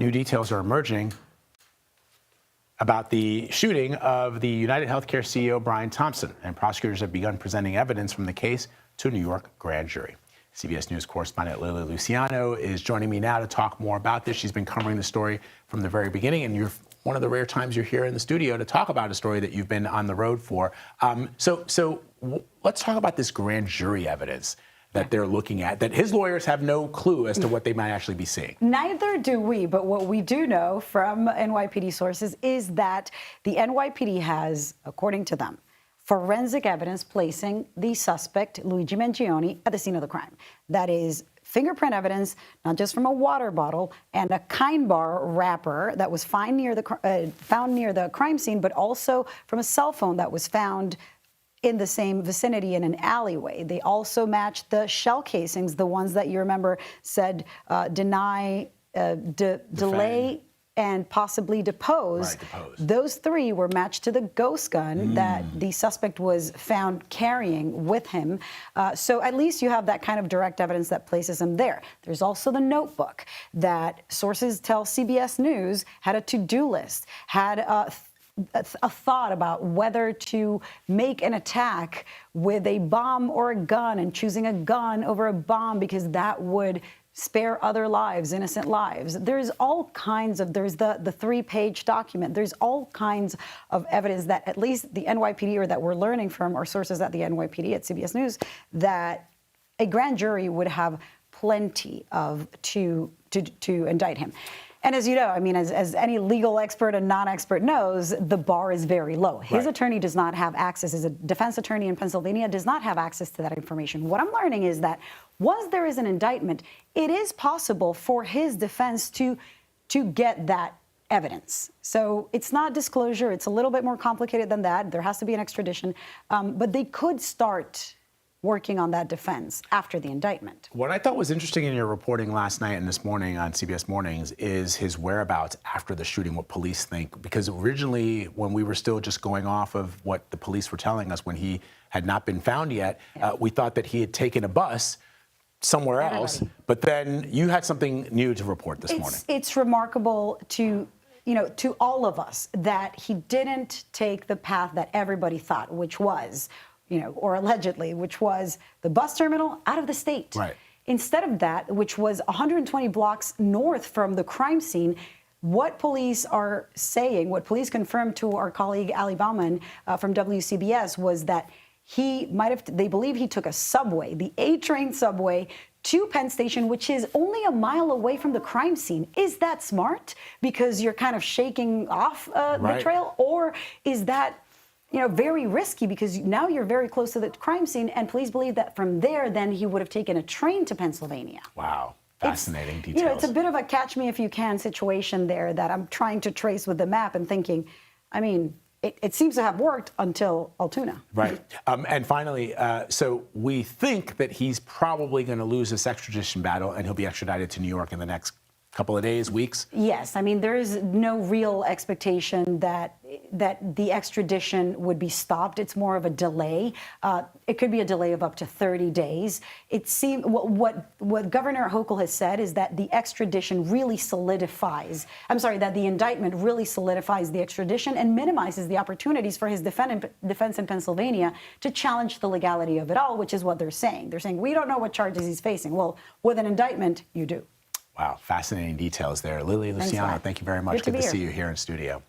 New details are emerging about the shooting of the UnitedHealthcare CEO Brian Thompson, and prosecutors have begun presenting evidence from the case to a New York grand jury. CBS News correspondent Lilia Luciano is joining me now to talk more about this. She's been covering the story from the very beginning, and you're one of the rare times you're here in the studio to talk about a story that you've been on the road for. So let's talk about this grand jury evidence that they're looking at, that his lawyers have no clue as to what they might actually be seeing. Neither do we, but what we do know from NYPD sources is that the NYPD has, according to them, forensic evidence placing the suspect, Luigi Mangione, at the scene of the crime. That is fingerprint evidence, not just from a water bottle and a Kind Bar wrapper that was found near the crime scene, but also from a cell phone that was found in the same vicinity in an alleyway. They also matched the shell casings, the ones that you remember said delay and possibly depose. Right, depose. Those three were matched to the ghost gun that the suspect was found carrying with him. So at least you have that kind of direct evidence that places him there. There's also the notebook that sources tell CBS News had a to-do list, had a thought about whether to make an attack with a bomb or a gun, and choosing a gun over a bomb because that would spare other lives, innocent lives. There's all kinds of, there's the 3-page document. There's all kinds of evidence that at least the NYPD, or that we're learning from our sources at the NYPD at CBS News, that a grand jury would have plenty of to indict him. And as you know, I mean, as any legal expert and non-expert knows, the bar is very low. His attorney does not have access, as a defense attorney in Pennsylvania, does not have access to that information. What I'm learning is that once there is an indictment, it is possible for his defense to get that evidence. So it's not disclosure. It's a little bit more complicated than that. There has to be an extradition. But they could start working on that defense after the indictment. What I thought was interesting in your reporting last night and this morning on CBS Mornings is his whereabouts after the shooting, what police think. Because originally, when we were still just going off of what the police were telling us when he had not been found yet, we thought that he had taken a bus somewhere else. But then you had something new to report this morning. It's remarkable to all of us that he didn't take the path that everybody thought, which was, or allegedly, which was the bus terminal out of the state. Right. Instead of that, which was 120 blocks north from the crime scene, what police are saying, what police confirmed to our colleague Ali Bauman from WCBS, was that they believe he took a subway, the A-train subway, to Penn Station, which is only a mile away from the crime scene. Is that smart because you're kind of shaking off the trail? Or is that very risky because now you're very close to the crime scene, and police believe that from there, then he would have taken a train to Pennsylvania. Wow. Fascinating details. It's a bit of a catch-me-if-you-can situation there that I'm trying to trace with the map and thinking, I mean, it seems to have worked until Altoona. Right. And finally, so we think that he's probably going to lose this extradition battle and he'll be extradited to New York in the next couple of days, weeks? Yes. I mean, there is no real expectation that the extradition would be stopped. It's more of a delay. It could be a delay of up to 30 days. It seems what Governor Hochul has said is that the extradition really solidifies, that the indictment really solidifies the extradition and minimizes the opportunities for his defense in Pennsylvania to challenge the legality of it all, which is what they're saying. They're saying, we don't know what charges he's facing. Well, with an indictment, you do. Wow, fascinating details there. Lilia Luciano, thank you very much. Good to see you here in studio.